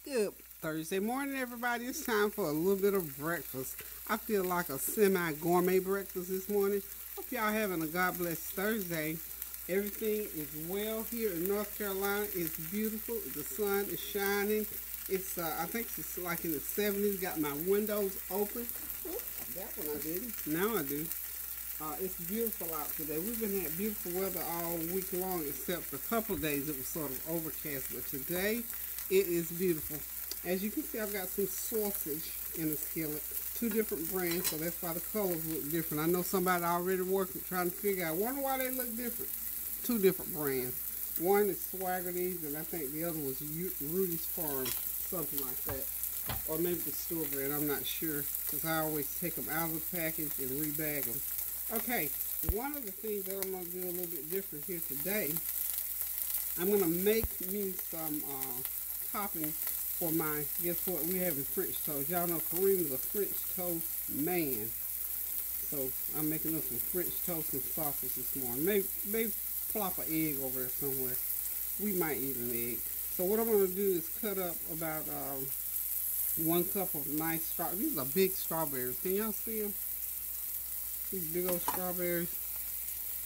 Good Thursday morning, everybody. It's time for a little bit of breakfast. I feel like a semi-gourmet breakfast this morning. Hope y'all having a God bless Thursday. Everything is well here in North Carolina. It's beautiful. The sun is shining. It's I think it's like in the 70s. Got my windows open. Oh, that one I didn't. Now I do. It's beautiful out today. We've been having beautiful weather all week long, except for a couple of days it was sort of overcast. But today, it is beautiful. As you can see, I've got some sausage in the skillet. Two different brands, so that's why the colors look different. I know somebody already working, trying to figure out, wonder why they look different. Two different brands. One is Swaggerty's, and I think the other was Rudy's Farm, something like that. Or maybe the store brand, I'm not sure, because I always take them out of the package and rebag them. Okay, one of the things that I'm going to do a little bit different here today, I'm going to make me some topping for my, guess what, we're having French toast. Y'all know Kareem is a French toast man. So I'm making us some French toast and sausage this morning. Maybe plop an egg over there somewhere. We might eat an egg. So what I'm going to do is cut up about 1 cup of nice strawberries. These are big strawberries. Can y'all see them? These big old strawberries.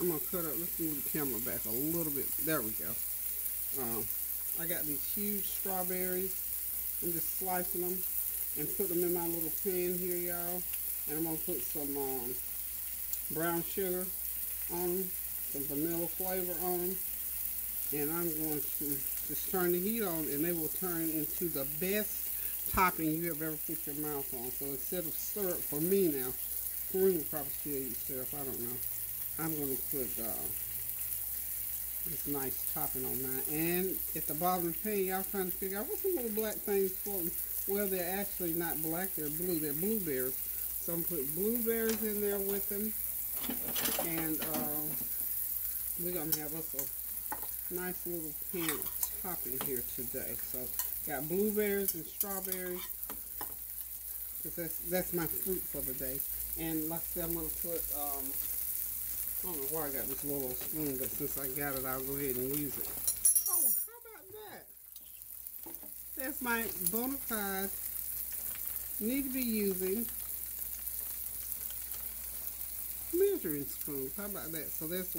I'm going to cut up, let's move the camera back a little bit. There we go. I got these huge strawberries. I'm just slicing them and put them in my little pan here, y'all. And I'm going to put some brown sugar on them, some vanilla flavor on them. And I'm going to just turn the heat on, and they will turn into the best topping you have ever put your mouth on. So instead of syrup, for me now, Kareem will probably still eat syrup, I don't know. I'm going to put this nice topping on mine. And at the bottom of the pan, y'all trying to figure out what's the little black things floating. Well, they're actually not black, they're blue. They're blueberries. So I'm going to put blueberries in there with them. And we're going to have us a nice little pan of topping here today. So got blueberries and strawberries, because that's my fruit for the day. And like I said, I'm going to put, I don't know why I got this little spoon, but since I got it, I'll go ahead and use it. Oh, how about that? That's my bona fide, need to be using measuring spoons. How about that? So that's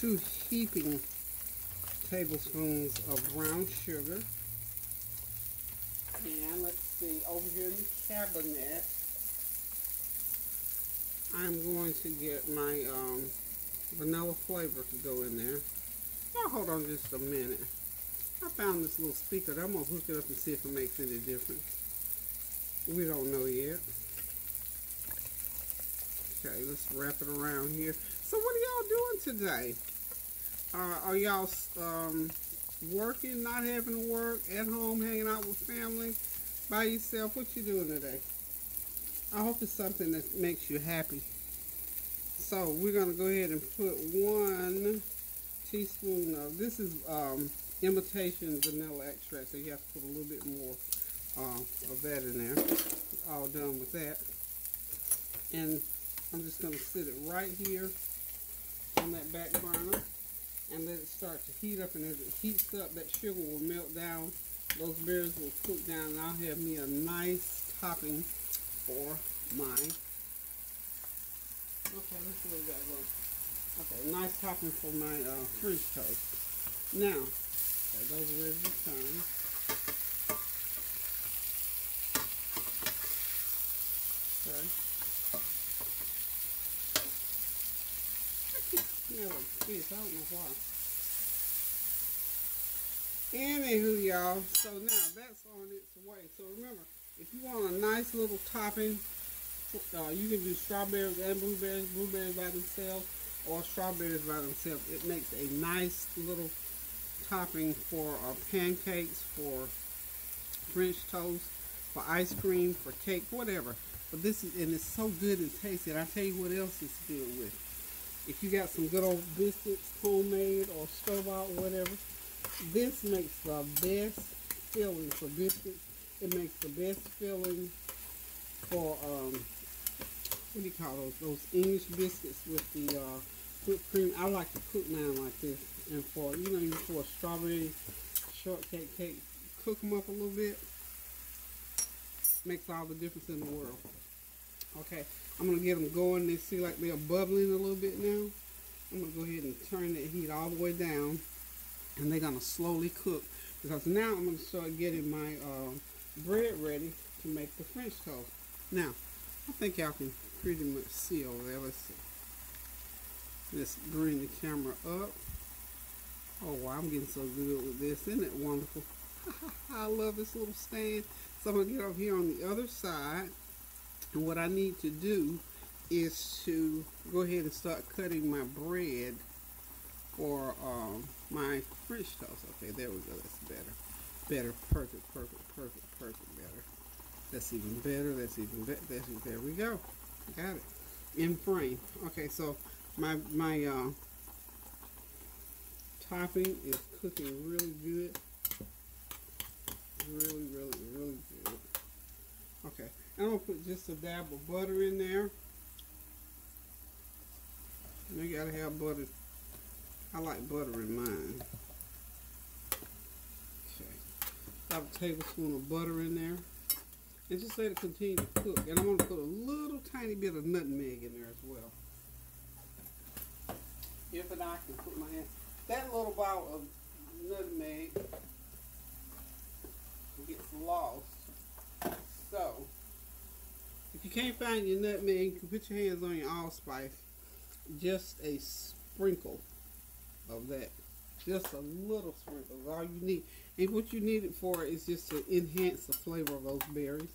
2 heaping tablespoons of brown sugar. And let's see, over here in the cabinet, I'm going to get my vanilla flavor to go in there. Now hold on just a minute. I found this little speaker. I'm going to hook it up and see if it makes any difference. We don't know yet. Okay, let's wrap it around here. So what are y'all doing today? Are y'all working, not having to work, at home, hanging out with family, by yourself? What you doing today? I hope it's something that makes you happy. So we're going to go ahead and put 1 teaspoon of, this is imitation vanilla extract, so you have to put a little bit more of that in there. All done with that. And I'm just going to sit it right here on that back burner and let it start to heat up, and as it heats up, that sugar will melt down, those berries will cook down, and I'll have me a nice topping for mine. Okay, let's leave that alone. Okay, nice topping for my French toast. Now, okay, those are ready to turn. Okay. Smell like fish, I don't know why. Anywho, y'all, so now that's on its way. So remember, if you want a nice little topping, you can do strawberries and blueberries by themselves, or strawberries by themselves. It makes a nice little topping for pancakes, for French toast, for ice cream, for cake, whatever. But this is, and it's so good and tasty. And I tell you what else it's good with. If you got some good old biscuits, homemade or store-bought, whatever, this makes the best filling for biscuits. It makes the best filling for what do you call those? Those English biscuits with the whipped cream. I like to cook mine like this. And for, you for a strawberry shortcake cake, cook them up a little bit. Makes all the difference in the world. Okay, I'm going to get them going. They see like they're bubbling a little bit now. I'm going to go ahead and turn that heat all the way down. And they're going to slowly cook. Because now I'm going to start getting my bread ready to make the French toast. Now, I think y'all can pretty much see over there. Let's see. Let's bring the camera up. Oh wow, I'm getting so good with this. Isn't it wonderful? I love this little stand. So I'm going to get over here on the other side. And what I need to do is to go ahead and start cutting my bread for my French toast. Okay, there we go. That's better. Better. Perfect. Better. That's even better. That's even better. There we go. Got it. In frame. Okay, so my topping is cooking really good. Really good. Okay, I'm gonna put just a dab of butter in there. You gotta have butter. I like butter in mine. Okay, about a tablespoon of butter in there. And just let it continue to cook. And I'm going to put a little tiny bit of nutmeg in there as well. If and I can put my hand. That little bottle of nutmeg gets lost. So, if you can't find your nutmeg, you can put your hands on your allspice. Just a sprinkle of that. Just a little sprinkle is all you need. And what you need it for is just to enhance the flavor of those berries.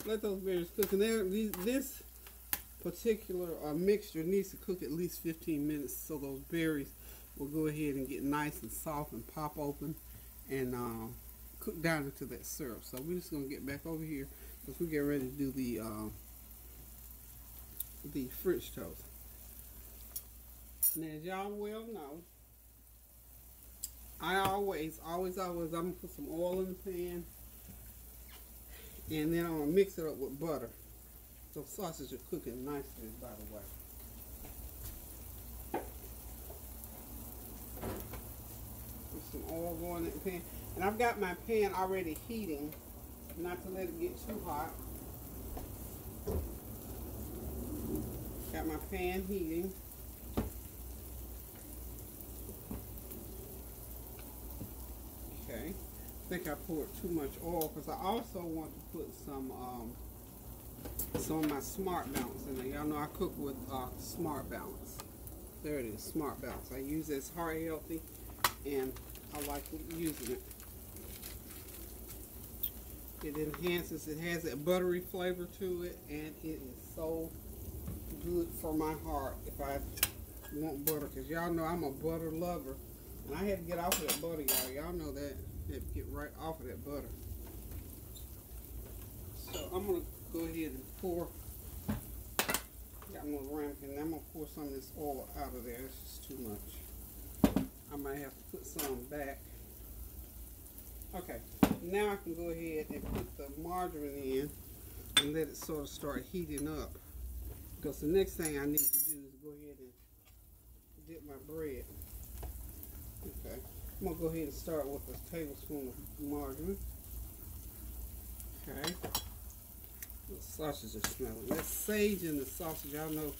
Let those berries cook. And this particular mixture needs to cook at least 15 minutes so those berries will go ahead and get nice and soft and pop open and cook down into that syrup. So we're just going to get back over here because we get ready to do the French toast. And as y'all well know, I always, I'm going to put some oil in the pan, and then I'm going to mix it up with butter. So sausage are cooking nicely, by the way. Put some oil going in the pan. And I've got my pan already heating, not to let it get too hot. Got my pan heating. Okay, I think I poured too much oil because I also want to put some of my Smart Balance in there. Y'all know I cook with Smart Balance. There it is, Smart Balance. I use it. It's heart healthy, and I like using it. It enhances. It has that buttery flavor to it, and it is so good for my heart if I want butter. Because y'all know I'm a butter lover. And I had to get off of that butter, y'all. Y'all know that. I had to get right off of that butter. So I'm going to go ahead and pour. Got my ramekin. And I'm going to pour some of this oil out of there. It's just too much. I might have to put some back. Okay. Now I can go ahead and put the margarine in and let it sort of start heating up. Because the next thing I need to do is go ahead and dip my bread. Okay, I'm going to go ahead and start with a tablespoon of margarine. Okay, the sausage is smelling. That sage in the sausage, y'all know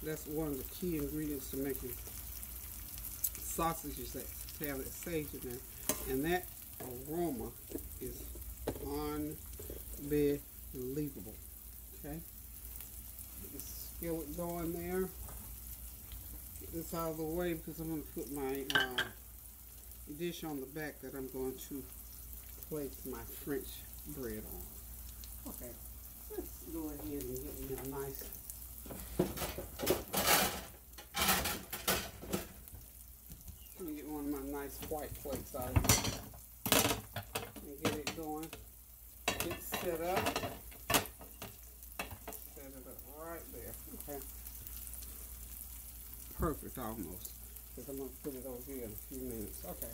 that's one of the key ingredients to making sausages that have that sage in there. And that aroma is unbelievable. Okay, get the skillet going there. Get this out of the way because I'm going to put my dish on the back that I'm going to place my French bread on. Okay, let's go ahead and get me a nice let me get one of my nice white plates out of here and get it going. Get it set up. Set it up right there. Okay. Perfect almost. Because I'm going to put it over here in a few minutes. Okay.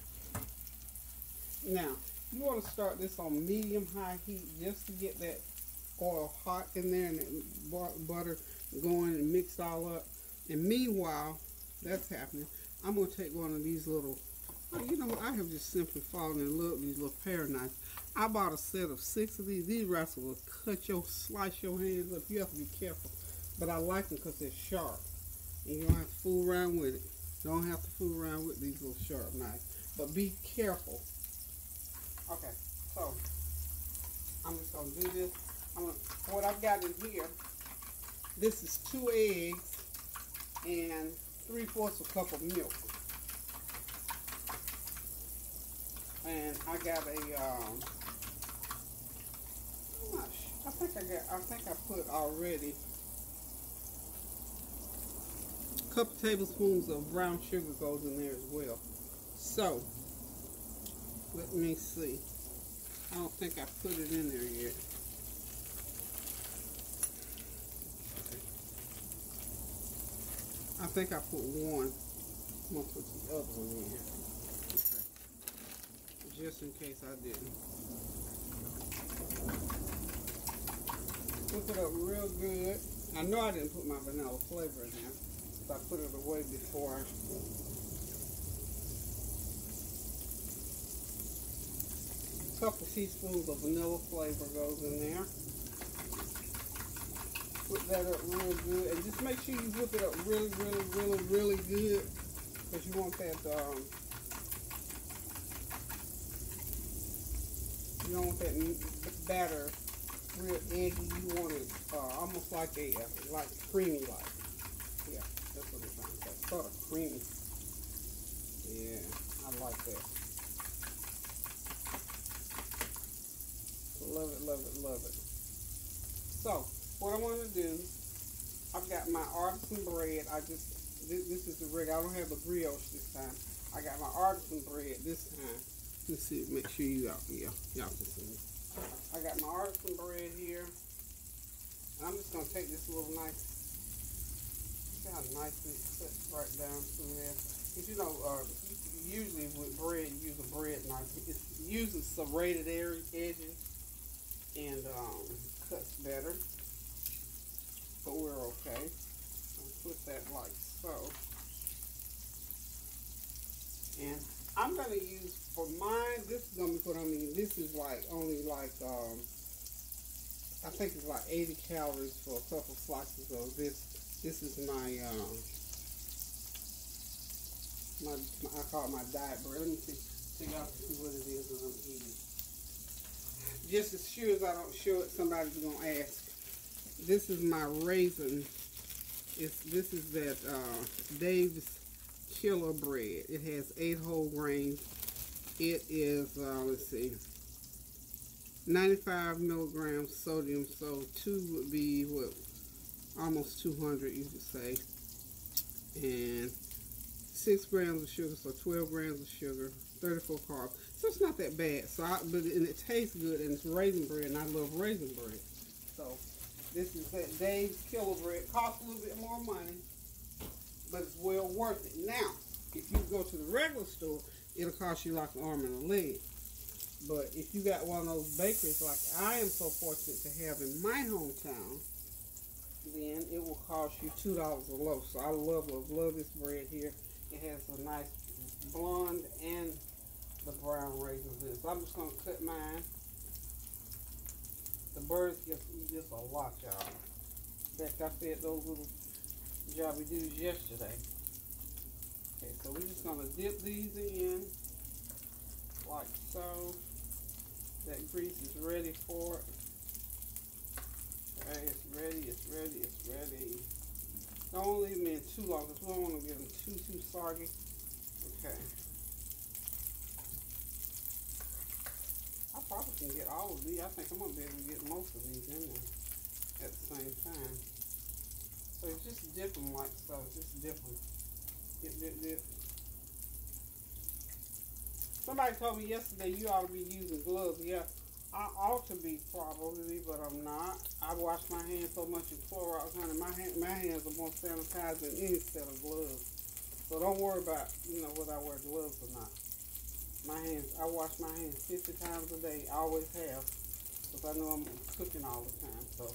Now, you want to start this on medium-high heat just to get that oil hot in there and that butter going and mixed all up. And meanwhile, that's happening. I'm going to take one of these little, you know, I have just simply fallen in love with these little pair knives. I bought a set of 6 of these. These rascals will slice your hands up. You have to be careful. But I like them because they're sharp. And you don't have to fool around with it. You don't have to fool around with these little sharp knives. But be careful. Okay, so I'm just going to do this. What I've got in here, this is 2 eggs and 3/4 a cup of milk. And I got a, I'm not sure. I think I put already a couple tablespoons of brown sugar goes in there as well. So, let me see. I don't think I put it in there yet. I think I put one. I'm going to put the other one in here. Okay. Just in case I didn't. Cook it up real good. I know I didn't put my vanilla flavor in there, so I put it away before. A couple teaspoons of vanilla flavor goes in there. Whip that up real good, and just make sure you whip it up really, really, really, really good, because you want that. You don't want that batter real eggy. You want it almost like like creamy, like. Yeah, that's what it's trying to say. Sort of creamy. Yeah, I like that. Love it, love it, love it. So, what I want to do, I've got my artisan bread. This is the regular. I don't have the brioche this time. I got my artisan bread this time. Let's see, make sure y'all can see me. I got my artisan bread here. I'm just going to take this little knife. See how nicely it cuts right down through there. Because you know, usually with bread, you use a bread knife. It uses serrated edges and cuts better. But we're okay. I'll put that like so. And I'm going to use, for mine, this is going to be what I mean. This is like only like, I think it's like 80 calories for a couple slices of this. This is my, I call it my diet bread. Let me see y'all can see what it is that I'm eating. Just as sure as I don't show it, somebody's going to ask. This is my raisin. This is that Dave's Killer bread. It has 8 whole grains. It is, let's see, 95 milligrams sodium. So 2 would be, what, almost 200, you could say. And 6 grams of sugar, so 12 grams of sugar, 34 carbs. So it's not that bad. So, and it tastes good, and it's raisin bread, and I love raisin bread. So this is that Dave's Killer bread. It costs a little bit more money, but it's well worth it. Now, if you go to the regular store, it'll cost you like an arm and a leg. But if you got one of those bakeries like I am so fortunate to have in my hometown, then it will cost you $2 a loaf. So I love this bread here. It has a nice blonde and the brown raisins in it. So I'm just going to cut mine. The birds just eat this a lot, y'all. In fact, I fed those little jobby dudes yesterday. Okay, so we're just going to dip these in like so. That grease is ready for it. Okay, it's ready, it's ready, it's ready. Don't leave them in too long because we don't want to get them too soggy. Okay. I probably can get all of these. I think I'm going to be able to get most of these in there at the same time. So just dip them like so. Just dip them. Dip. Somebody told me yesterday you ought to be using gloves. Yeah, I ought to be probably, but I'm not. I wash my hands so much in Clorox, honey. My hands are more sanitized than any set of gloves. So don't worry about, whether I wear gloves or not. I wash my hands 50 times a day. I always have, because I know I'm cooking all the time. So,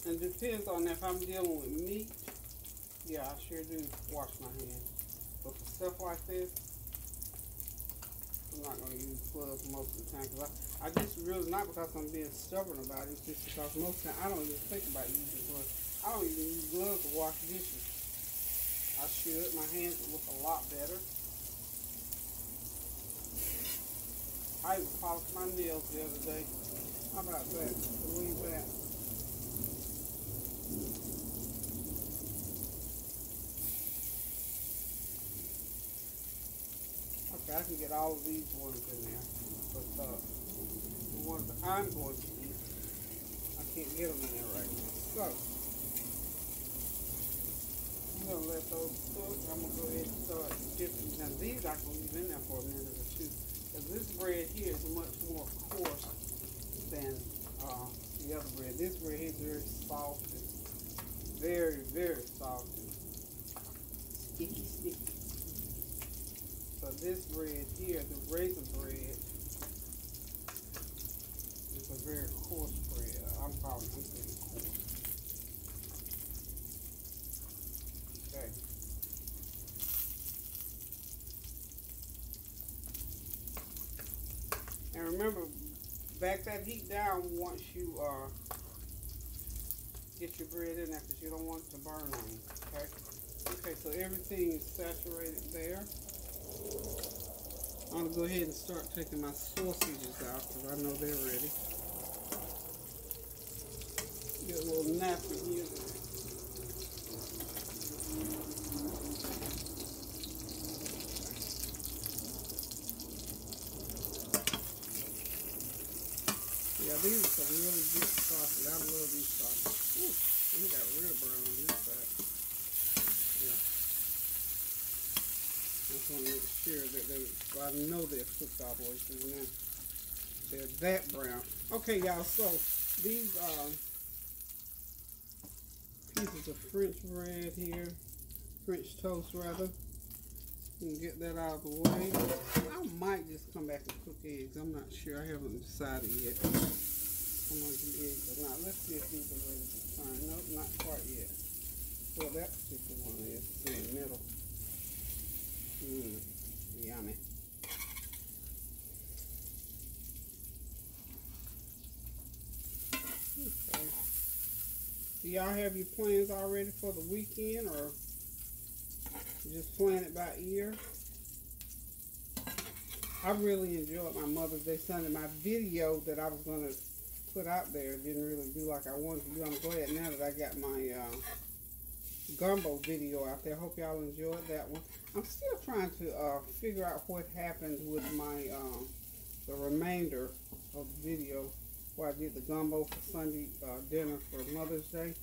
and it depends on if I'm dealing with meat Yeah, I sure do wash my hands. But for stuff like this, I'm not going to use gloves most of the time. Because I just really, not because I'm being stubborn about it, it's just because most of the time I don't even think about using gloves. I don't even use gloves to wash dishes. I should. My hands would look a lot better. I even polished my nails the other day. How about that? Believe that. Okay, I can get all of these ones in there. But the ones that I'm going to eat, I can't get them in there right now. So, I'm going to let those cook. I'm going to go ahead and start dipping. Now, these I can leave in there for a minute or two. Because this bread here is much more coarse than the other bread. This bread here is very soft and very, very soft and sticky. So this bread here, the raisin bread, is a very coarse bread. I'm saying coarse. Okay. And remember, back that heat down once you get your bread in there, because you don't want it to burn on you. Okay. Okay, so everything is saturated there. I'm going to go ahead and start taking my sausages out because I know they're ready. Get a little napkin here. Yeah, these are some really good sausages. I love these sausages. Ooh, they got real brown on this side. Yeah. I just want to make sure that I know they're cooked all the way through now. They're that brown. Okay, y'all, so these pieces of French bread here, French toast rather, you can get that out of the way. I might just come back and cook eggs. I'm not sure. I haven't decided yet. I'm going to do eggs or not. Let's see if these are ready to turn. Nope, not quite yet. Well, that particular one is in the middle. Yummy. Okay. Do y'all have your plans already for the weekend, or just playing it by ear? I really enjoyed my Mother's Day Sunday. My video that I was going to put out there didn't really do like I wanted to do. I'm glad now that I got my gumbo video out there. Hope y'all enjoyed that one. I'm still trying to figure out what happened with my the remainder of the video where I did the gumbo for Sunday dinner for Mother's Day.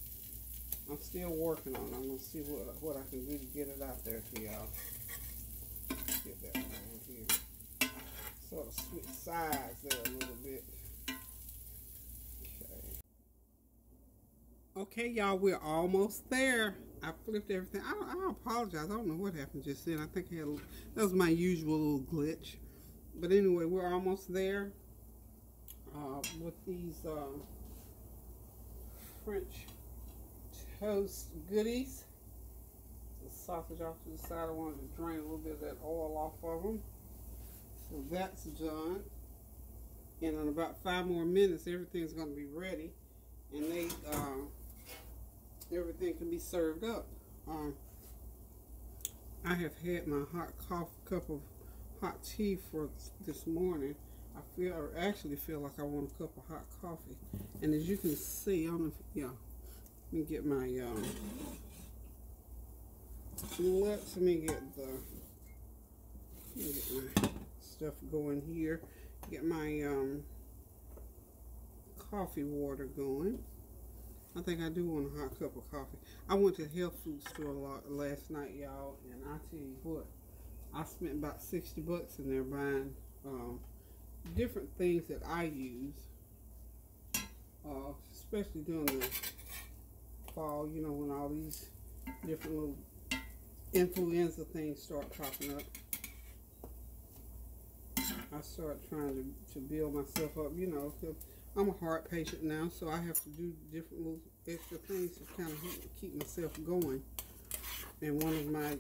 I'm still working on it. I'm going to see what I can do to get it out there to y'all. Get that right here. Sort of switch sides there a little bit. Okay, y'all, we're almost there. I flipped everything. I apologize. I don't know what happened just then. I think that was my usual little glitch. But anyway, we're almost there with these French toast goodies. The sausage off to the side. I wanted to drain a little bit of that oil off of them. So that's done. And in about 5 more minutes, everything's going to be ready. And everything can be served up. I have had my hot cup of hot tea for this morning. I actually feel like I want a cup of hot coffee. And as you can see, I don't know if, yeah, let me get my let me get my stuff going here. Get my coffee water going. I think I do want a hot cup of coffee. I went to the health food store last night, y'all, and I tell you what, I spent about 60 bucks in there buying different things that I use, especially during the fall, you know, when all these different little influenza things start popping up. I start trying to build myself up, you know, because I'm a heart patient now, so I have to do different little extra things to kind of keep myself going. And one of my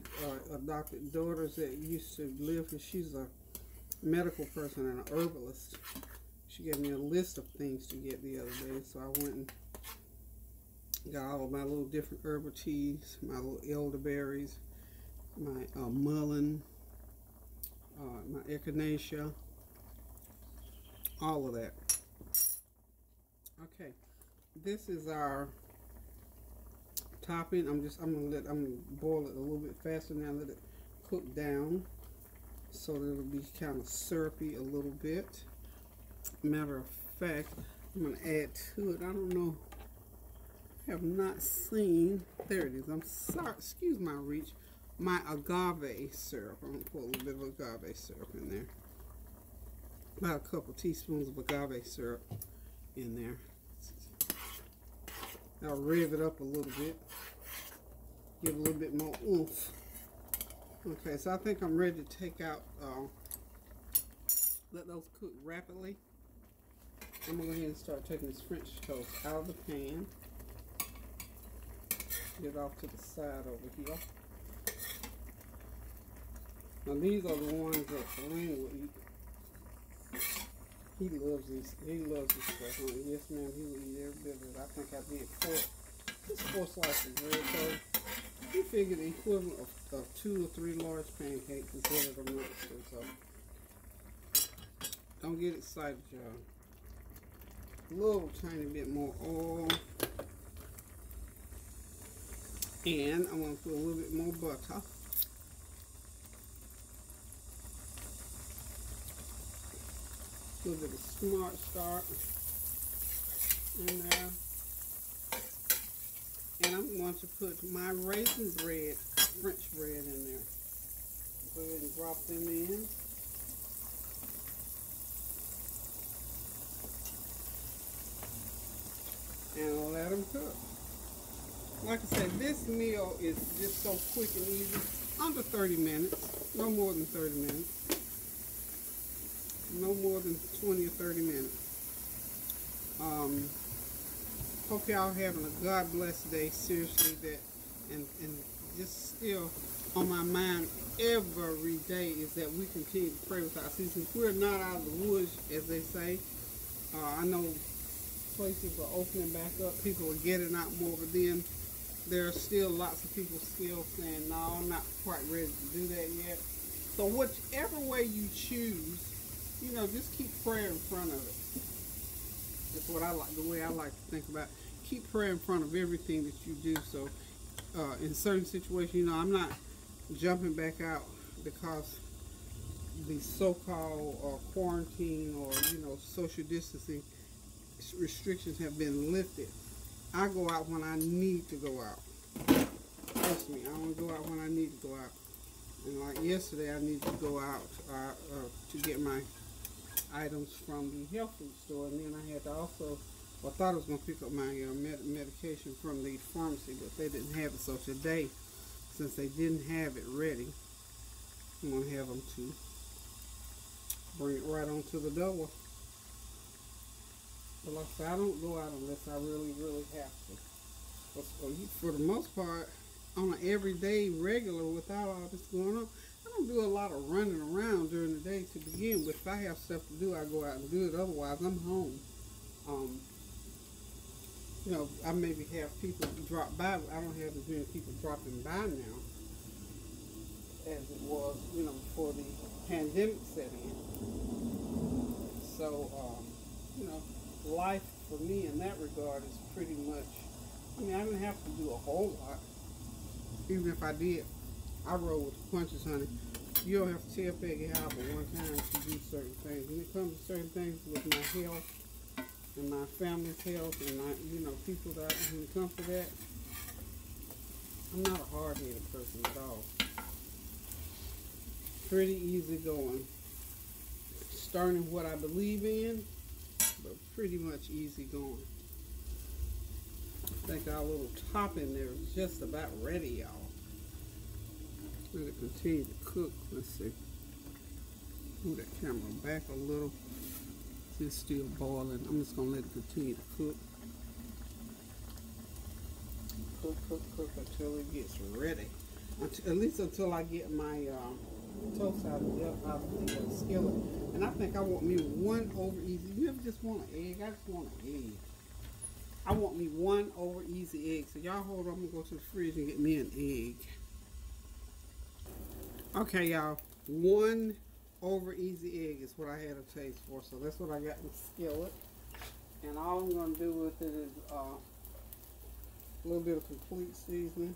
adopted daughters that used to live here, she's a medical person and an herbalist. She gave me a list of things to get the other day, so I went and got all of my little different herbal teas, my little elderberries, my mullein, my echinacea, all of that. Okay, this is our topping. I'm gonna boil it a little bit faster now. Let it cook down so that it'll be kind of syrupy a little bit. Matter of fact, I'm gonna add to it. I don't know. I have not seen. There it is. I'm sorry. Excuse my reach. My agave syrup. I'm gonna put a little bit of agave syrup in there. About a couple teaspoons of agave syrup in there. I'll rev it up a little bit. Give a little bit more oomph. Okay, so I think I'm ready to take out, let those cook rapidly. I'm going to go ahead and start taking this French toast out of the pan. Get it off to the side over here. Now these are the ones that Lynn will eat. He loves these. He loves this stuff. Yes, ma'am. He will eat every bit of it. I think I did just 4 slices of bread. So he figured the equivalent of 2 or 3 large pancakes is what it'll mix to. So don't get excited, y'all. A little tiny bit more oil, and I'm going to put a little bit more butter. A little bit of Smart Start in there. And I'm going to put my raisin bread, French bread in there. Go ahead and drop them in. And let them cook. Like I said, this meal is just so quick and easy. Under 30 minutes. No more than 30 minutes. No more than 20 or 30 minutes. Hope y'all having a God bless day. Seriously, that and just still on my mind every day is that we continue to pray with our seasons. We're not out of the woods, as they say. I know places are opening back up. People are getting out more, but then there are still lots of people still saying, no, I'm not quite ready to do that yet. So whichever way you choose, you know, just keep prayer in front of it. That's what I like, the way I like to think about it. Keep prayer in front of everything that you do. So in certain situations, you know, I'm not jumping back out because the so-called quarantine or, you know, social distancing restrictions have been lifted. I go out when I need to go out. Trust me, I only go out when I need to go out. And like yesterday, I needed to go out to get my items from the health food store, and then I had to also, I thought I was going to pick up my medication from the pharmacy, but they didn't have it. So today, since they didn't have it ready, I'm going to have them to bring it right onto the door. But like I said, I don't go out unless I really, really have to. But for the most part, on an everyday regular, without all this going on, I don't do a lot of running around during the day to begin with. If I have stuff to do, I go out and do it. Otherwise, I'm home. You know, I maybe have people drop by, but I don't have as many people dropping by now as it was, you know, before the pandemic set in. So, you know, life for me in that regard is pretty much, I mean, I didn't have to do a whole lot. Even if I did, I roll with the punches, honey. You don't have to tell Peggy how but one time to do certain things. When it comes to certain things with my health and my family's health and my, you know, people that, when it comes to that, I'm not a hard-headed person at all. Pretty easy going. Starting what I believe in, but pretty much easy going. I think our little top in there is just about ready, y'all. Let it continue to cook. Let's see. Move that camera back a little. It's still boiling. I'm just going to let it continue to cook. Cook until it gets ready. At least until I get my toast out of the skillet. And I think I want me one over easy. You ever just want an egg? I just want an egg. I want me one over easy egg. So y'all hold on, I'm gonna go to the fridge and get me an egg. Okay, y'all. One over easy egg is what I had a taste for. So that's what I got in the skillet. And all I'm gonna do with it is a little bit of complete seasoning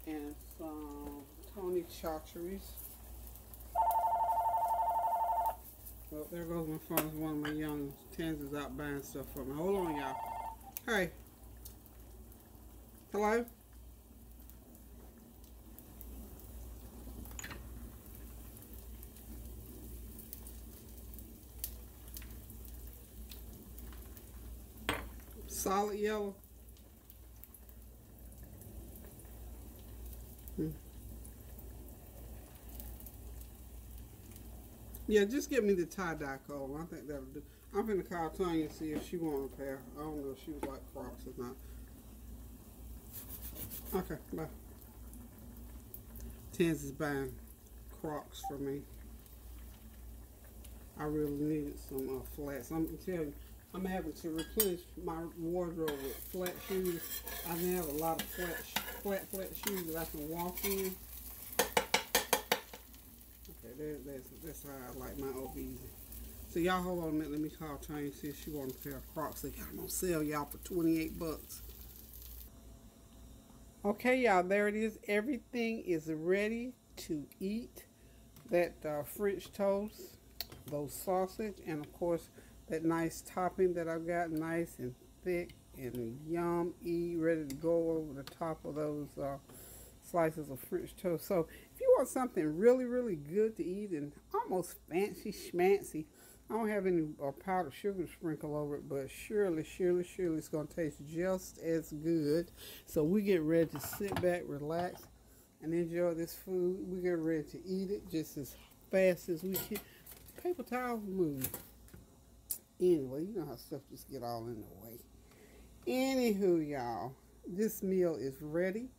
and some Tony Chachere's. Well, there goes my phone. One of my young tens is out buying stuff for me. Hold on, y'all. Hey. Hello? Solid yellow. Yeah, just get me the tie-dye color. I think that'll do. I'm going to call Tanya and see if she wants a pair. I don't know if she was like Crocs or not. Okay, bye. Tens is buying Crocs for me. I really needed some flats. I'm going to tell you, I'm having to replenish my wardrobe with flat shoes. I didn't have a lot of flat shoes that I can walk in. Okay, that's how I like my OBs. So y'all hold on a minute. Let me call Tanya and see if she wants a pair of Crocs. They got them on sale, y'all, for 28 bucks. Okay, y'all, there it is. Everything is ready to eat. That French toast, those sausage, and of course that nice topping that I've got, nice and thick and yummy, ready to go over the top of those slices of French toast. So if you want something really, really good to eat and almost fancy schmancy, I don't have any powdered sugar to sprinkle over it, but surely it's going to taste just as good. So we get ready to sit back, relax, and enjoy this food. We get ready to eat it just as fast as we can. Paper towels move. Anyway, you know how stuff just get all in the way. Anywho, y'all, this meal is ready.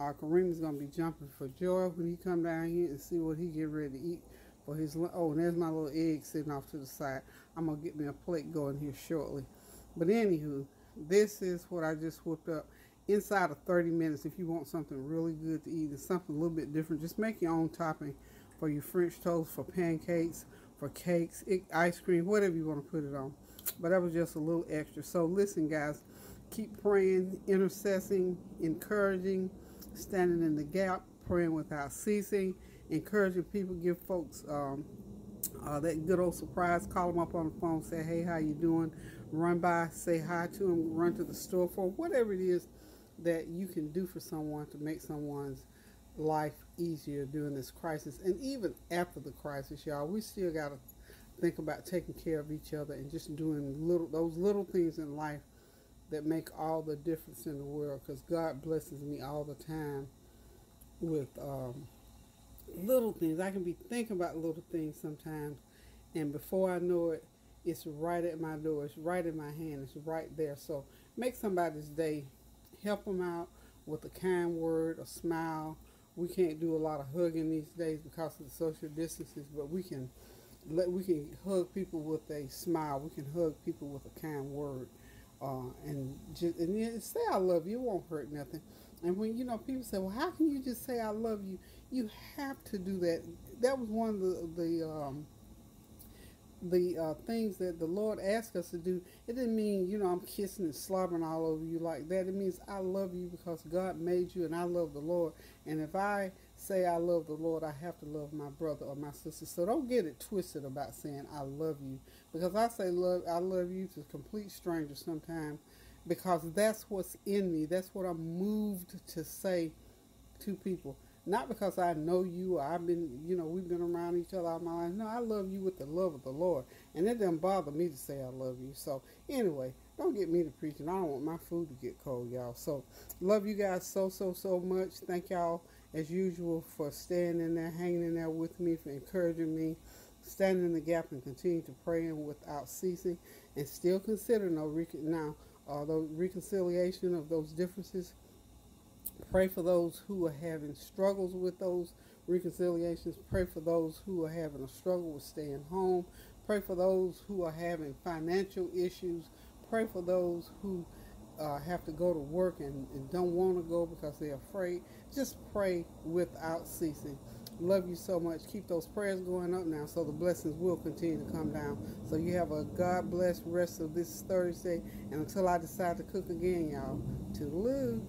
Kareem is going to be jumping for joy when he come down here and see what he get ready to eat for his lunch. Oh, and there's my little egg sitting off to the side. I'm going to get me a plate going here shortly. But anywho, this is what I just whipped up inside of 30 minutes. If you want something really good to eat and something a little bit different, just make your own topping for your French toast, for pancakes, for cakes, ice cream, whatever you want to put it on. But that was just a little extra. So listen, guys, keep praying, intercessing, encouraging, standing in the gap, praying without ceasing, encouraging people, give folks that good old surprise, call them up on the phone, say, hey, how you doing? Run by, say hi to them, run to the store for whatever it is that you can do for someone to make someone's life easier during this crisis. And even after the crisis, y'all, we still got to think about taking care of each other and just doing those little things in life that make all the difference in the world, because God blesses me all the time with little things. I can be thinking about little things sometimes, and before I know it, it's right at my door. It's right in my hand. It's right there. So make somebody's day. Help them out with a kind word, a smile. We can't do a lot of hugging these days because of the social distances, but we can hug people with a smile. We can hug people with a kind word. And then say I love you. It won't hurt nothing. And when people say, well, how can you just say I love you? You have to do that. That was one of the things that the Lord asked us to do. It didn't mean I'm kissing and slobbering all over you like that. It means I love you because God made you and I love the Lord. And if I say I love the Lord, I have to love my brother or my sister. So don't get it twisted about saying I love you, because I say I love you to complete strangers sometimes, because that's what's in me. That's what I'm moved to say to people. Not because I know you or we've been around each other all my life. No, I love you with the love of the Lord. And it doesn't bother me to say I love you. So anyway, don't get me to preaching. I don't want my food to get cold, y'all. So love you guys so much. Thank y'all as usual for staying in there, hanging in there with me, for encouraging me, standing in the gap and continue to pray without ceasing, and still consider the reconciliation of those differences. Pray for those who are having struggles with those reconciliations. Pray for those who are having a struggle with staying home. Pray for those who are having financial issues. Pray for those who have to go to work and don't want to go because they're afraid. Just pray without ceasing. Love you so much. Keep those prayers going up now so the blessings will continue to come down. So you have a God bless rest of this Thursday. And until I decide to cook again, y'all, toodaloo.